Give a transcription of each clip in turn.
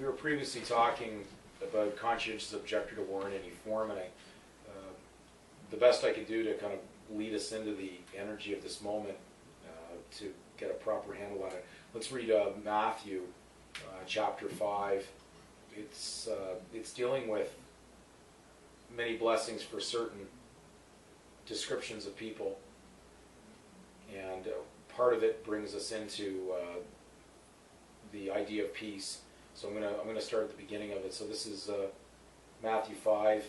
we were previously talking about conscientious objector to war in any form, and the best I could do to kind of lead us into the energy of this moment to get a proper handle on it. Let's read Matthew chapter 5. It's dealing with many blessings for certain descriptions of people, and part of it brings us into the idea of peace. So I'm gonna start at the beginning of it. So this is Matthew 5,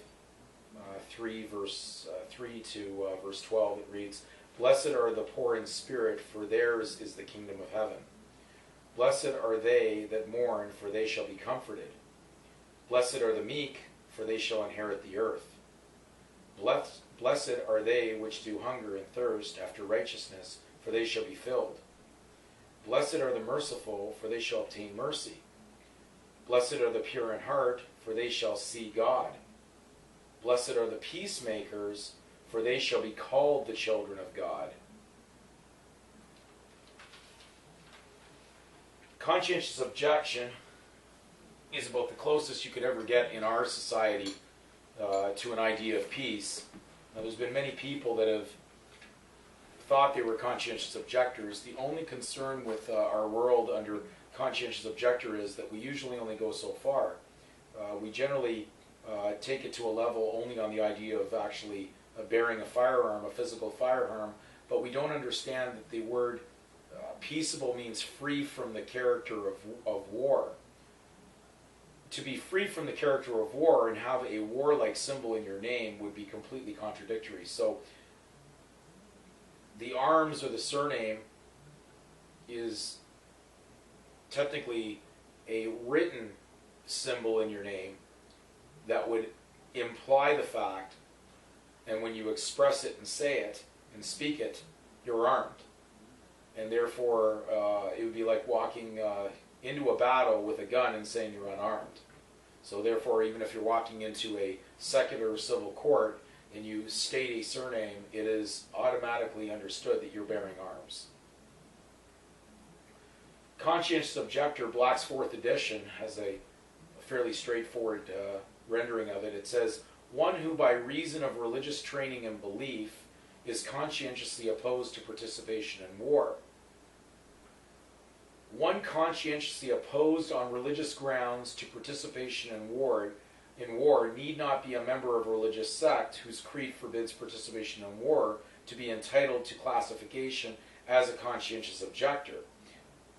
3 verse 3 to verse 12. It reads, "Blessed are the poor in spirit, for theirs is the kingdom of heaven. Blessed are they that mourn, for they shall be comforted. Blessed are the meek, for they shall inherit the earth. Blessed are they which do hunger and thirst after righteousness, for they shall be filled. Blessed are the merciful, for they shall obtain mercy. Blessed are the pure in heart, for they shall see God. Blessed are the peacemakers, for they shall be called the children of God." Conscientious objection is about the closest you could ever get in our society to an idea of peace. Now, there's been many people that have thought they were conscientious objectors. The only concern with our world under conscientious objector is that we usually only go so far. We generally take it to a level only on the idea of actually bearing a firearm, a physical firearm, but we don't understand that the word peaceable means free from the character of war. To be free from the character of war and have a warlike symbol in your name would be completely contradictory. So the arms or the surname is technically a written symbol in your name that would imply the fact, and when you express it and say it and speak it, you're armed. And therefore, it would be like walking into a battle with a gun and saying you're unarmed. So therefore, even if you're walking into a secular civil court and you state a surname, it is automatically understood that you're bearing arms. Conscientious Objector, Black's 4th edition, has a fairly straightforward rendering of it. It says, "One who by reason of religious training and belief is conscientiously opposed to participation in war. One conscientiously opposed on religious grounds to participation in war need not be a member of a religious sect whose creed forbids participation in war to be entitled to classification as a conscientious objector."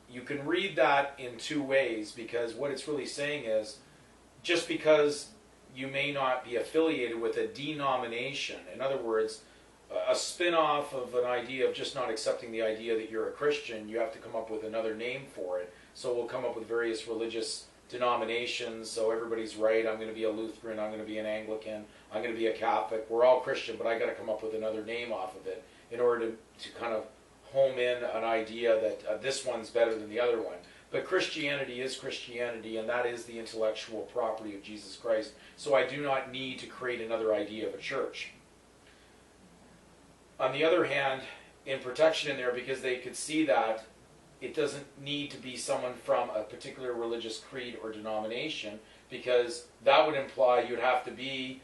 You can read that in two ways, because what it's really saying is, just because you may not be affiliated with a denomination, in other words, a spin-off of an idea of just not accepting the idea that you're a Christian, you have to come up with another name for it. So we'll come up with various religious denominations, so everybody's right, I'm going to be a Lutheran, I'm going to be an Anglican, I'm going to be a Catholic, we're all Christian, but I got to come up with another name off of it in order to kind of home in an idea that this one's better than the other one. But Christianity is Christianity, and that is the intellectual property of Jesus Christ, so I do not need to create another idea of a church. On the other hand, in protection in there, because they could see that it doesn't need to be someone from a particular religious creed or denomination, because that would imply you'd have to be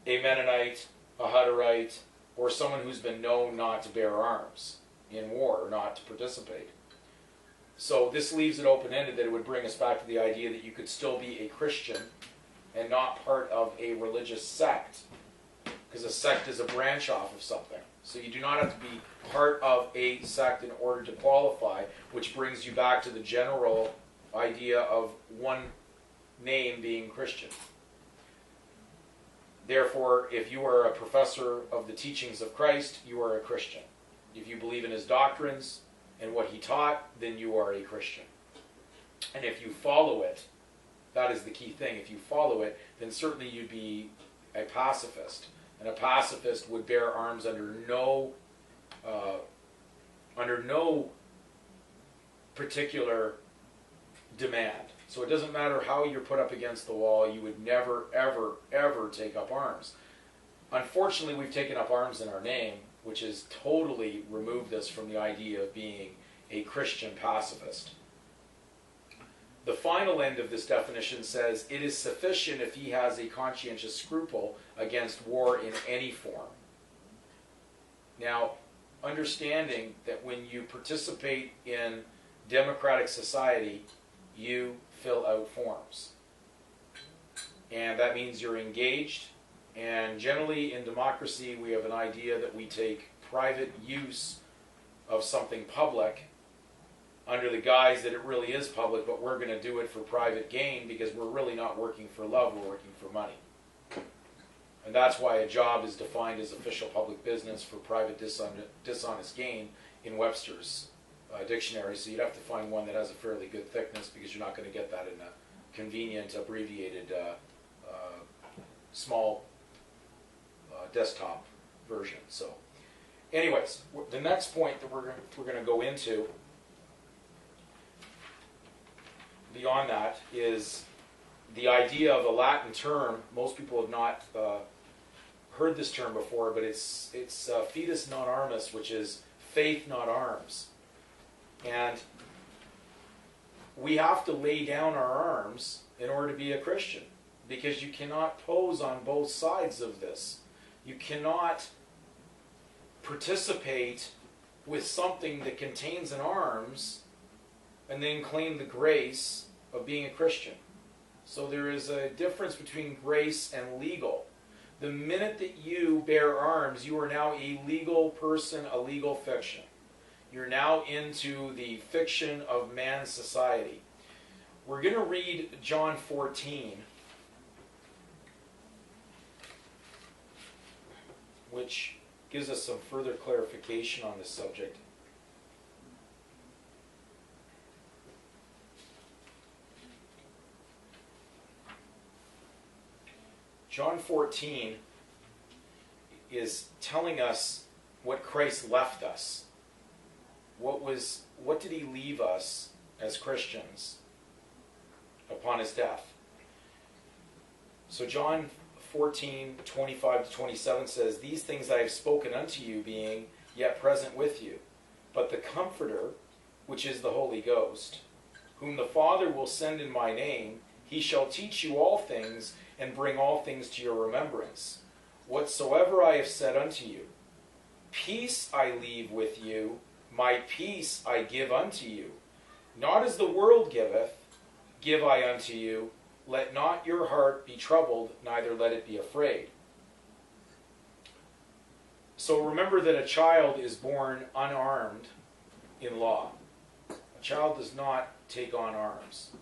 a Mennonite, a Hutterite, or someone who's been known not to bear arms in war, or not to participate. So this leaves it open-ended that it would bring us back to the idea that you could still be a Christian and not part of a religious sect, because a sect is a branch off of something. So you do not have to be part of a sect in order to qualify, which brings you back to the general idea of one name being Christian. Therefore, if you are a professor of the teachings of Christ, you are a Christian. If you believe in his doctrines and what he taught, then you are a Christian. And if you follow it, that is the key thing. If you follow it, then certainly you'd be a pacifist. And a pacifist would bear arms under no particular demand. So it doesn't matter how you're put up against the wall, you would never, ever, ever take up arms. Unfortunately, we've taken up arms in our name, which has totally removed us from the idea of being a Christian pacifist. The final end of this definition says, it is sufficient if he has a conscientious scruple against war in any form. Now, understanding that when you participate in democratic society, you fill out forms. And that means you're engaged. And generally in democracy, we have an idea that we take private use of something public under the guise that it really is public, but we're going to do it for private gain because we're really not working for love, we're working for money. And that's why a job is defined as official public business for private dishonest gain in Webster's dictionary. So you'd have to find one that has a fairly good thickness because you're not going to get that in a convenient, abbreviated, small desktop version. So anyways, the next point that we're going to go into beyond that is the idea of a Latin term. Most people have not heard this term before, but it's fides non armis, which is faith not arms. And we have to lay down our arms in order to be a Christian, because you cannot pose on both sides of this. You cannot participate with something that contains an arms and then claim the grace of being a Christian. So there is a difference between grace and legal. The minute that you bear arms, you are now a legal person, a legal fiction. You're now into the fiction of man's society. We're going to read John 14, which gives us some further clarification on this subject. John 14 is telling us what Christ left us. What did he leave us as Christians upon his death? So John 14:25-27 says, "These things I have spoken unto you, being yet present with you. But the Comforter, which is the Holy Ghost, whom the Father will send in my name, he shall teach you all things, and bring all things to your remembrance, whatsoever I have said unto you. Peace I leave with you, my peace I give unto you. Not as the world giveth, give I unto you. Let not your heart be troubled, neither let it be afraid." So remember that a child is born unarmed in law. A child does not take on arms.